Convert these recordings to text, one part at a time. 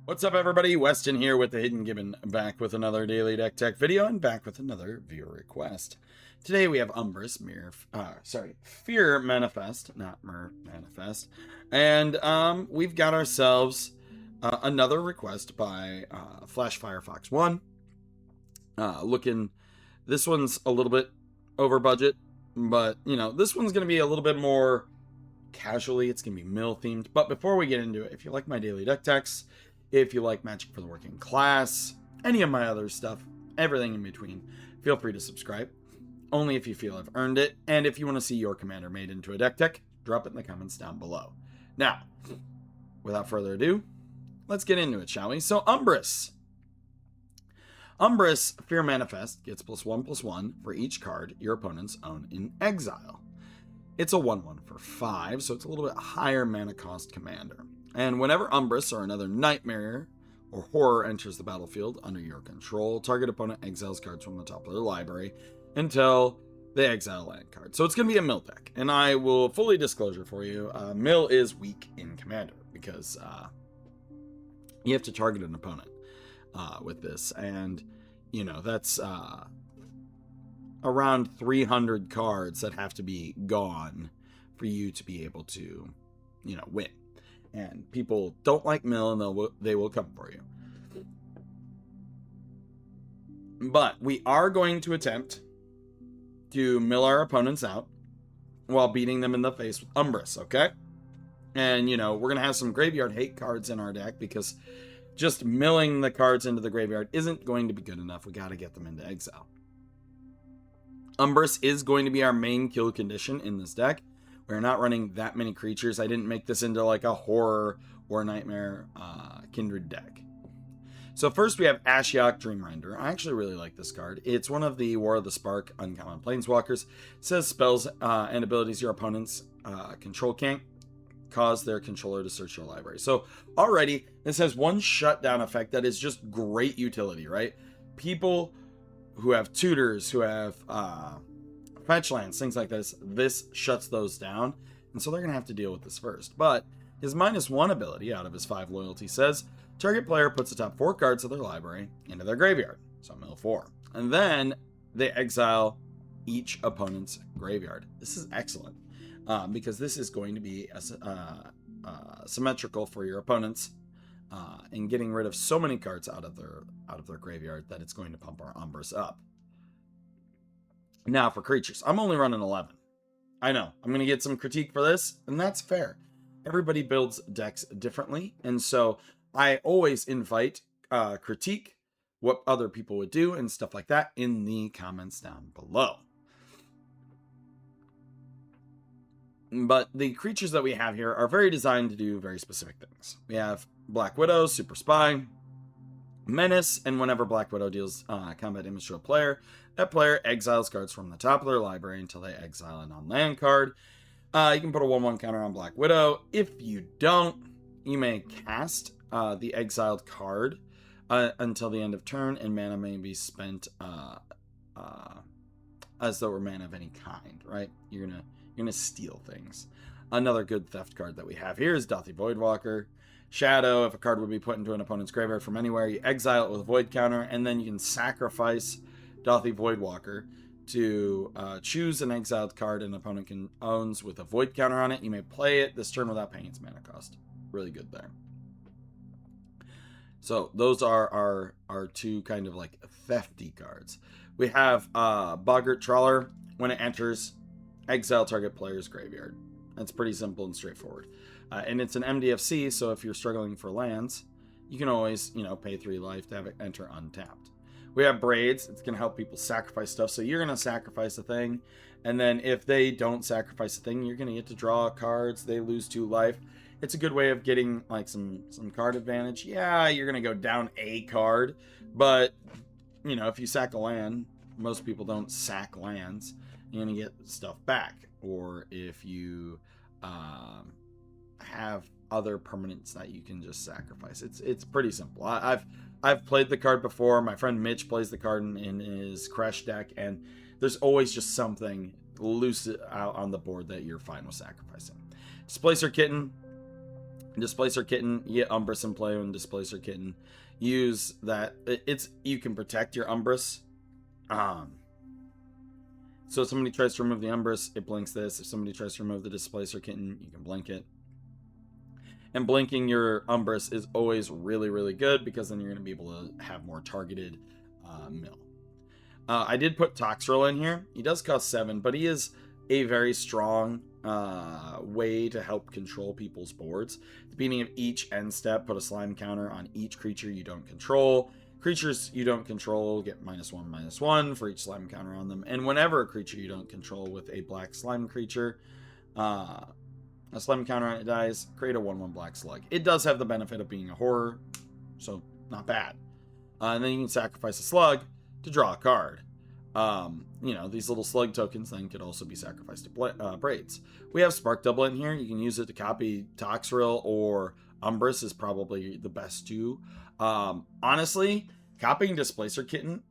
What's up, everybody? Weston here with the Hidden Gibbon, back with another daily deck tech video and back with another viewer request. Today we have Umbris, Fear Manifest, not Mer Manifest, and we've got ourselves another request by Flash Firefox 1. This one's a little bit over budget, but this one's going to be a little bit more casually. It's going to be mill themed. But before we get into it, if you like my daily deck techs, if you like Magic for the Working Class, any of my other stuff, everything in between, feel free to subscribe. Only if you feel I've earned it. And if you want to see your commander made into a deck tech, drop it in the comments down below. Now, without further ado, let's get into it, shall we? So, Umbris. Umbris Fear Manifest gets +1/+1 for each card your opponents own in exile. It's a 1/1 for 5, so it's a little bit higher mana cost commander. And whenever Umbris or another Nightmare or Horror enters the battlefield under your control, target opponent exiles cards from the top of their library until they exile land card. So it's going to be a mill deck. And I will fully disclosure for you, mill is weak in commander because you have to target an opponent with this. And, that's around 300 cards that have to be gone for you to be able to, win. And people don't like mill, and they will come for you. But we are going to attempt to mill our opponents out while beating them in the face with Umbris, okay? And, we're going to have some graveyard hate cards in our deck because just milling the cards into the graveyard isn't going to be good enough. We got to get them into exile. Umbris is going to be our main kill condition in this deck. We're not running that many creatures. I didn't make this into like a horror or nightmare kindred deck. So first we have Ashiok Dreamrender. I actually really like this card. It's one of the War of the Spark uncommon planeswalkers. It says spells and abilities your opponents control can't cause their controller to search your library. So already this has one shutdown effect that is just great utility, right? People who have tutors, who have fetch lands, things like this shuts those down, and so they're gonna have to deal with this first. But his -1 ability out of his 5 loyalty says target player puts the top 4 cards of their library into their graveyard, so mill 4, and then they exile each opponent's graveyard. This is excellent because this is going to be symmetrical for your opponents in getting rid of so many cards out of their graveyard that it's going to pump our Umbris up. Now for creatures, I'm only running 11. I know, I'm going to get some critique for this, and that's fair. Everybody builds decks differently, and so I always invite critique, what other people would do, and stuff like that in the comments down below. But the creatures that we have here are very designed to do very specific things. We have Black Widow, Super Spy, Menace, and whenever Black Widow deals combat damage to a player, that player exiles cards from the top of their library until they exile a non-land card. You can put a 1/1 counter on Black Widow. If you don't, you may cast the exiled card until the end of turn, and mana may be spent as though it were mana of any kind, right? You're gonna steal things. Another good theft card that we have here is Dauthi Voidwalker. Shadow, if a card would be put into an opponent's graveyard from anywhere, you exile it with a void counter, and then you can sacrifice Dauthi Voidwalker to choose an exiled card an opponent owns with a void counter on it. You may play it this turn without paying its mana cost. Really good there. So those are our two kind of like thefty cards. We have Boggart Trawler. When it enters, exile target player's graveyard. That's pretty simple and straightforward. And it's an MDFC, so if you're struggling for lands, you can always, pay 3 life to have it enter untapped. We have Braids. It's going to help people sacrifice stuff. So you're going to sacrifice a thing, and then if they don't sacrifice a thing, you're going to get to draw cards. They lose 2 life. It's a good way of getting like some card advantage. Yeah, you're going to go down a card, but if you sack a land, most people don't sack lands. You're going to get stuff back. Or if you have other permanents that you can just sacrifice. It's pretty simple. I've played the card before. My friend Mitch plays the card in his Crash deck, and there's always just something loose out on the board that you're fine with sacrificing. Displacer Kitten. Displacer Kitten, you get Umbris in play when Displacer Kitten. Use that. You can protect your Umbris. So if somebody tries to remove the Umbris, it blinks this. If somebody tries to remove the Displacer Kitten, you can blink it. And blinking your Umbris is always really, really good because then you're going to be able to have more targeted mill. I did put Toxrill in here. He does cost 7, but he is a very strong way to help control people's boards. At the beginning of each end step, put a slime counter on each creature you don't control. Creatures you don't control get -1/-1 for each slime counter on them. And whenever a creature you don't control with a black slime creature, a slime counter on it dies, create a 1/1 black slug. It does have the benefit of being a horror, so not bad. And then you can sacrifice a slug to draw a card. These little slug tokens then could also be sacrificed to braids. We have Spark Double in here. You can use it to copy Toxrill, or Umbris is probably the best too. Honestly, copying Displacer Kitten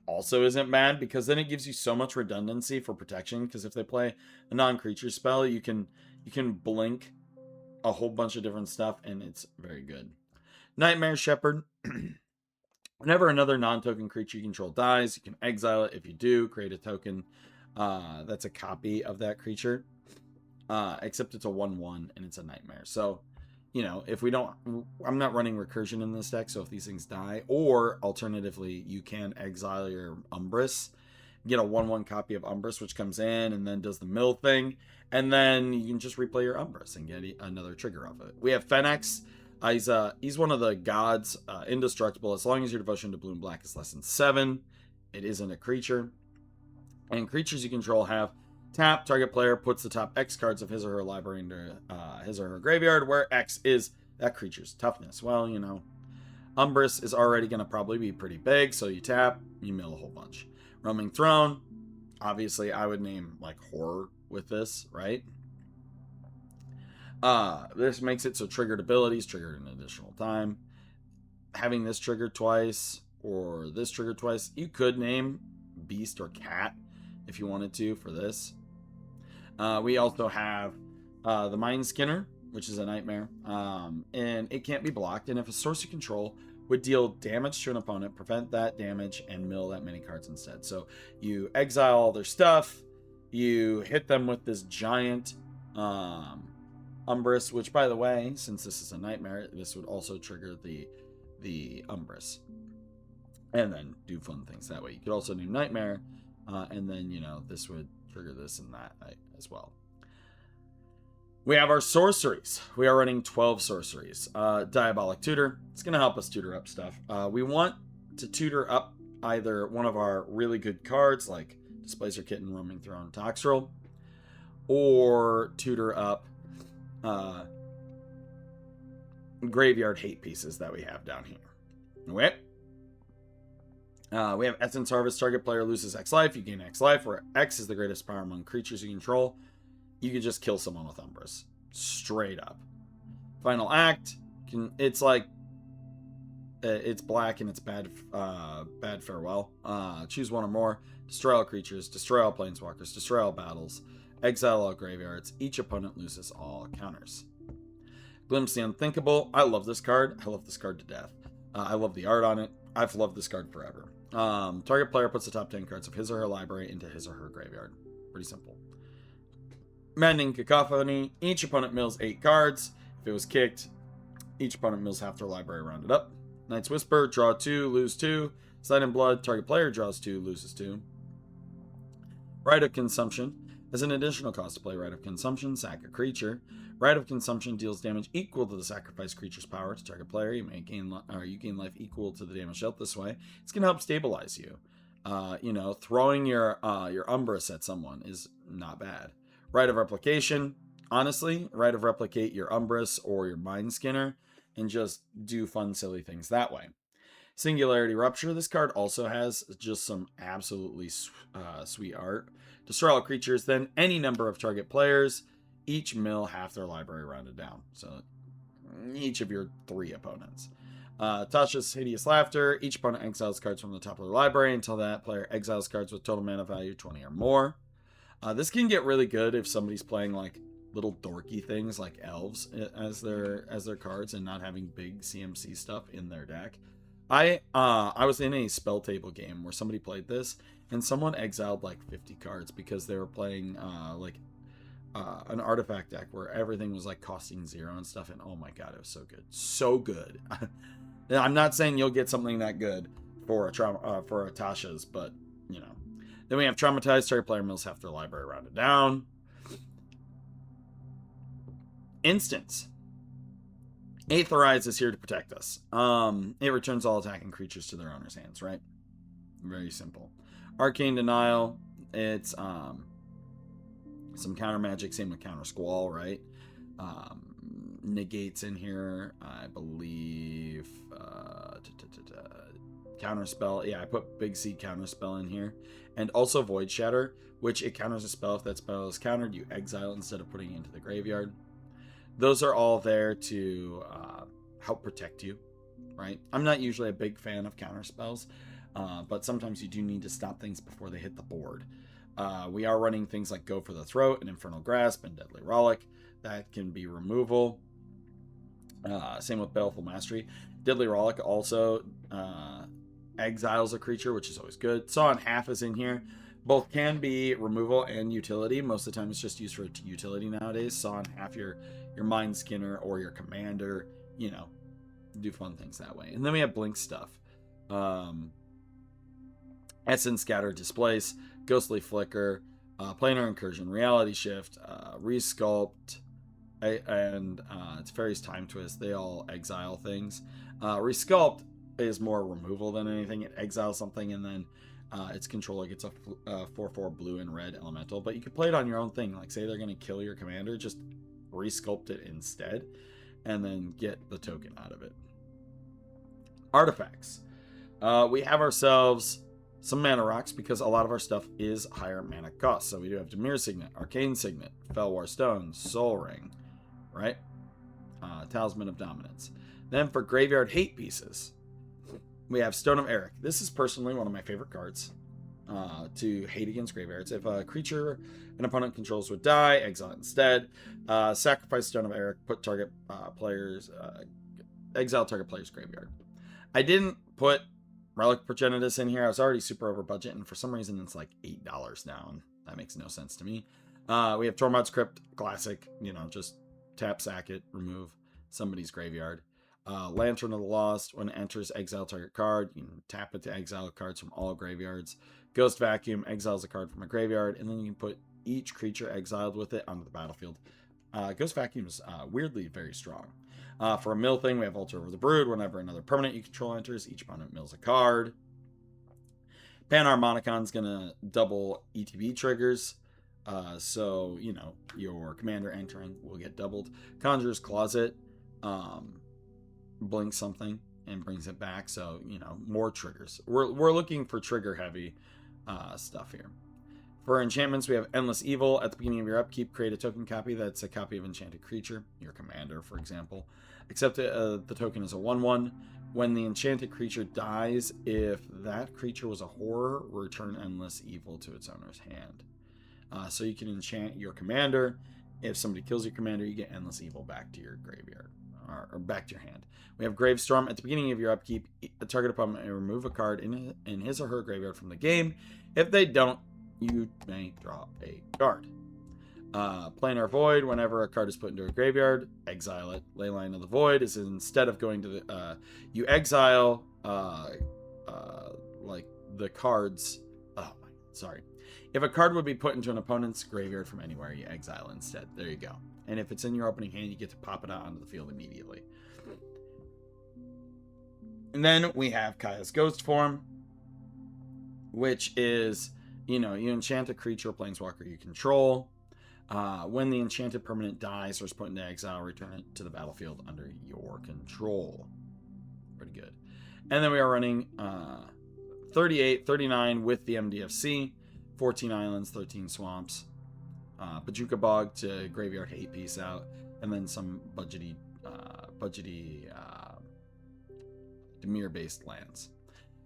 also isn't bad because then it gives you so much redundancy for protection. Because if they play a non-creature spell, you can blink a whole bunch of different stuff, and it's very good. Nightmare Shepherd. Whenever another non-token creature you control dies, you can exile it. If you do, create a token that's a copy of that creature. Except it's a 1/1 and it's a nightmare. So, if we don't, I'm not running recursion in this deck, so if these things die, or alternatively, you can exile your Umbris, get a 1/1 copy of Umbris, which comes in and then does the mill thing, and then you can just replay your Umbris and get another trigger off of it. We have Fennex. He's one of the gods, indestructible. As long as your devotion to blue and black is less than 7, it isn't a creature. And creatures you control have tap. Target player puts the top X cards of his or her library into his or her graveyard, where X is that creature's toughness. Well, Umbris is already going to probably be pretty big, so you tap, you mill a whole bunch. Roaming Throne, obviously I would name like horror with this, right? This makes it so triggered abilities trigger an additional time. Having this triggered twice or this triggered twice, you could name Beast or Cat if you wanted to for this. We also have the Mind Skinner, which is a nightmare, and it can't be blocked. And if a source you control would deal damage to an opponent, prevent that damage and mill that many cards instead. So you exile all their stuff, you hit them with this giant Umbris, which, by the way, since this is a nightmare, this would also trigger the Umbris, and then do fun things that way. You could also do Nightmare, and then this would trigger this and that as well. We have our sorceries. We are running 12 sorceries. Diabolic Tutor. It's going to help us tutor up stuff. We want to tutor up either one of our really good cards like Displacer Kitten, Roaming Throne, Toxrill, or tutor up graveyard hate pieces that we have down here. Okay. We have Essence Harvest. Target player loses X life. You gain X life, where X is the greatest power among creatures you control. You can just kill someone with Umbris. Straight up. Final Act. It's like it's black and it's bad farewell. Choose one or more. Destroy all creatures. Destroy all planeswalkers. Destroy all battles. Exile all graveyards. Each opponent loses all counters. Glimpse the Unthinkable. I love this card. I love this card to death. I love the art on it. I've loved this card forever. Target player puts the top 10 cards of his or her library into his or her graveyard. Pretty simple. Maddening Cacophony. Each opponent mills 8 cards. If it was kicked, each opponent mills half their library rounded up. Night's Whisper. Draw 2, lose 2. Slide in Blood. Target player draws 2, loses 2. Rite of Consumption. As an additional cost to play Rite of Consumption, sack a creature. Rite of Consumption deals damage equal to the sacrificed creature's power to target player. You gain life equal to the damage dealt this way. It's going to help stabilize you. Throwing your Umbris at someone is not bad. Rite of Replication. Honestly, Rite of Replicate your Umbris or your Mind Skinner and just do fun, silly things that way. Singularity Rupture. This card also has just some absolutely sweet art. Destroy all creatures, then any number of target players. Each mill half their library rounded down. So each of your 3 opponents. Tasha's Hideous Laughter. Each opponent exiles cards from the top of their library until that player exiles cards with total mana value 20 or more. This can get really good if somebody's playing like little dorky things like elves as their cards, and not having big CMC stuff in their deck. I was in a spell table game where somebody played this, and someone exiled like 50 cards because they were playing an artifact deck where everything was like costing 0 and stuff, and oh my god, it was so good, so good. I'm not saying you'll get something that good for a Tasha's, but you know. Then we have traumatized. Target player mills half their library rounded down. Instance. Aetherize is here to protect us. It returns all attacking creatures to their owner's hands, right? Very simple. Arcane Denial. It's some counter magic, same with counter squall, right? Negates in here, I believe. Counter spell. Yeah, I put Big C counter spell in here. And also Void Shatter, which it counters a spell. If that spell is countered, you exile instead of putting it into the graveyard. Those are all there to help protect you, right? I'm not usually a big fan of counter spells, but sometimes you do need to stop things before they hit the board. We are running things like Go for the Throat and Infernal Grasp and Deadly Rollick. That can be removal. Same with Baleful Mastery. Deadly Rollick also exiles a creature, which is always good. Saw in Half is in here. Both can be removal and utility. Most of the time it's just used for utility nowadays. Saw in Half your Mind Skinner or your commander, you know, do fun things that way. And then we have Blink stuff. Essence, Scatter, Displace, Ghostly Flicker, Planar Incursion, Reality Shift, Resculpt, and it's Fairy's Time Twist. They all exile things. Resculpt is more removal than anything. It exiles something, and then its controller gets a 4/4 blue and red elemental. But you could play it on your own thing. Like, say they're going to kill your commander, just resculpt it instead, and then get the token out of it. Artifacts. We have ourselves some mana rocks because a lot of our stuff is higher mana cost. So we do have Dimir Signet, Arcane Signet, Felwar Stone, Soul Ring, right? Talisman of Dominance. Then for graveyard hate pieces, we have Stone of Eric. This is personally one of my favorite cards to hate against graveyards. If a creature an opponent controls would die, exile it instead. Sacrifice Stone of Eric, put target exile target player's graveyard. I didn't put Relic Progenitus in here. I was already super over budget, and for some reason it's like $8 now, and that makes no sense to me. We have Tormod's Crypt, classic, you know, just tap, sack it, remove somebody's graveyard. Lantern of the Lost, when it enters, exile target card. You can tap it to exile cards from all graveyards. Ghost Vacuum, exiles a card from a graveyard, and then you can put each creature exiled with it onto the battlefield. Ghost Vacuum is weirdly very strong. For a mill thing, we have Altar of the Brood. Whenever another permanent you control enters, each opponent mills a card. Panharmonicon's going to double ETB triggers. So, you know, your commander entering will get doubled. Conjurer's Closet blinks something and brings it back. So, you know, more triggers. We're looking for trigger heavy stuff here. For enchantments, we have Endless Evil. At the beginning of your upkeep, create a token copy that's a copy of enchanted creature, your commander, for example. Except the token is a 1/1. When the enchanted creature dies, if that creature was a horror, return Endless Evil to its owner's hand. So you can enchant your commander. If somebody kills your commander, you get Endless Evil back to your graveyard, or back to your hand. We have Gravestorm. At the beginning of your upkeep, a target opponent may remove a card in his or her graveyard from the game. If they don't, you may draw a card. Planar Void, whenever a card is put into a graveyard, exile it. Leyline of the Void is instead of going to the... you exile, like, the cards... Oh, sorry. If a card would be put into an opponent's graveyard from anywhere, you exile instead. There you go. And if it's in your opening hand, you get to pop it out onto the field immediately. And then we have Kaya's Ghost Form, which is... You know, you enchant a creature or planeswalker you control. When the enchanted permanent dies or is put into exile, return it to the battlefield under your control. Pretty good. And then we are running 38, 39 with the MDFC, 14 islands, 13 swamps, Bajuka Bog to graveyard hate piece out, and then some budgety Dimir-based lands.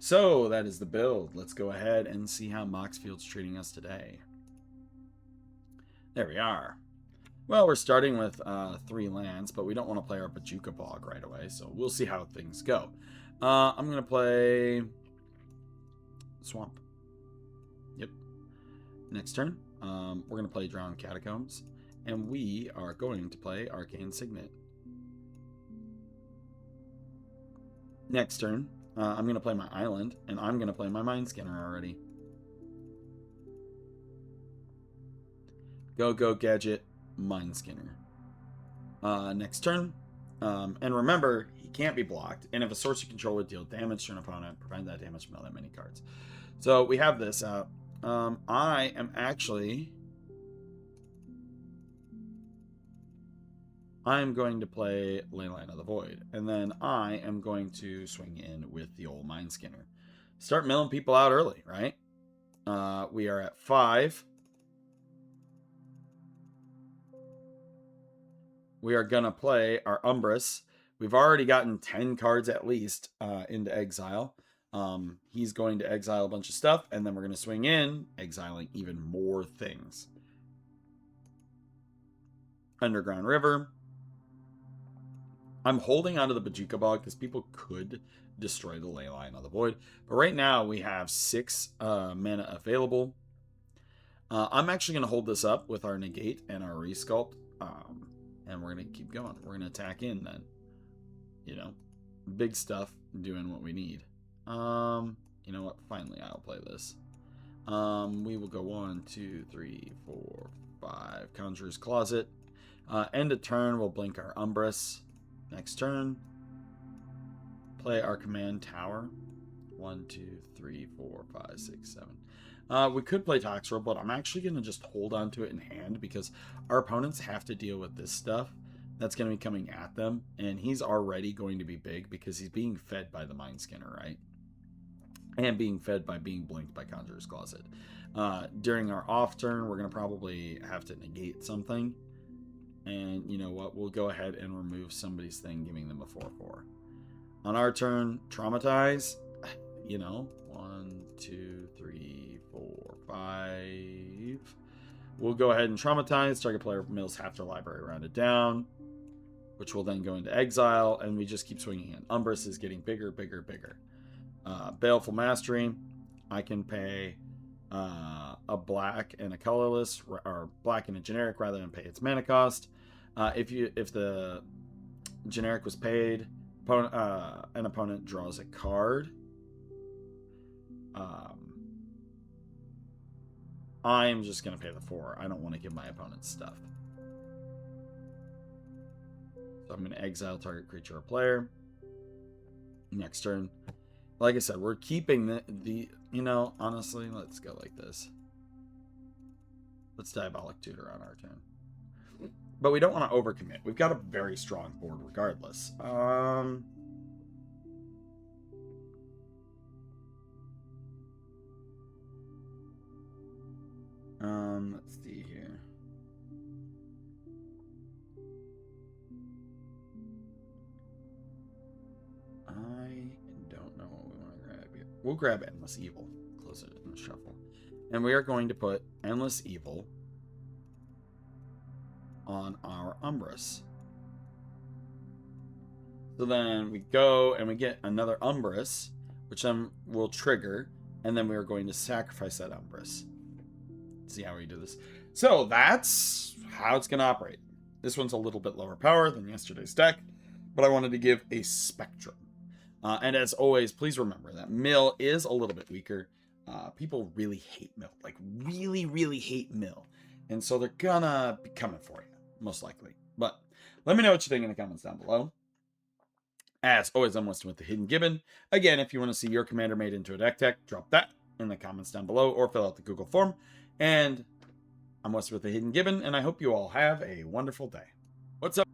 So that is the build. Let's go ahead and see how Moxfield's treating us today. There we are. Well, we're starting with 3 lands, but we don't want to play our Bajuka Bog right away, so we'll see how things go. I'm going to play Swamp. Yep. Next turn, we're going to play Drowned Catacombs, and we are going to play Arcane Signet. Next turn, I'm going to play my Island, and I'm going to play my Mind Scanner already. Go, Gadget, Mind Scanner. Next turn, and remember, he can't be blocked, and if a source you control would deal damage to an opponent, prevent that damage from that many cards. So we have this out. I am actually... I'm going to play Leyline of the Void, and then I am going to swing in with the old Mind Scanner. Start milling people out early, right? We are at 5. We are going to play our Umbris. We've already gotten 10 cards at least into exile. He's going to exile a bunch of stuff, and then we're going to swing in, exiling even more things. Underground River. I'm holding onto the Bajuka Bog because people could destroy the Leyline of the Void. But right now we have 6 mana available. I'm actually going to hold this up with our Negate and our Resculpt. And we're going to keep going. We're going to attack in then. You know, big stuff, doing what we need. You know what? Finally, I'll play this. We will go 1, 2, 3, 4, 5. Conjurer's Closet. End of turn, we'll blink our Umbris. Next turn, play our Command Tower. 1, 2, 3, 4, 5, 6, 7. We could play Toxrill, but I'm actually going to just hold on to it in hand because our opponents have to deal with this stuff that's going to be coming at them, and he's already going to be big because he's being fed by the Mind Scanner, right? And being fed by being blinked by Conjurer's Closet. During our off turn, we're going to probably have to negate something. And you know what? We'll go ahead and remove somebody's thing, giving them a 4/4. On our turn, Traumatize. You know, 1, 2, 3, 4, 5. We'll go ahead and Traumatize. Target player mills half their library, rounded down, which will then go into exile, and we just keep swinging in. Umbris is getting bigger, bigger, bigger. Baleful Mastery. I can pay a black and a colorless, or black and a generic, rather than pay its mana cost. If the generic was paid, an opponent draws a card. I'm just going to pay the 4. I don't want to give my opponent stuff. So I'm going to exile target creature or player. Next turn. Like I said, we're keeping the you know, honestly, let's go like this. Let's Diabolic Tutor on our turn. But we don't want to overcommit. We've got a very strong board regardless. Let's see here. I don't know what we want to grab here. We'll grab Endless Evil. Close it in the shuffle. And we are going to put Endless Evil on our Umbris. So then we go and we get another Umbris, which then will trigger, and then we are going to sacrifice that Umbris. See how we do this. So that's how it's going to operate. This one's a little bit lower power than yesterday's deck, but I wanted to give a spectrum. And as always, please remember that Mill is a little bit weaker. People really hate Mill, like really, really hate Mill. And so they're gonna be coming for you, most likely. But let me know what you think in the comments down below. As always, I'm Weston with the Hidden Gibbon. Again, if you want to see your commander made into a deck tech, drop that in the comments down below or fill out the Google form. And I'm Weston with the Hidden Gibbon, and I hope you all have a wonderful day. What's up?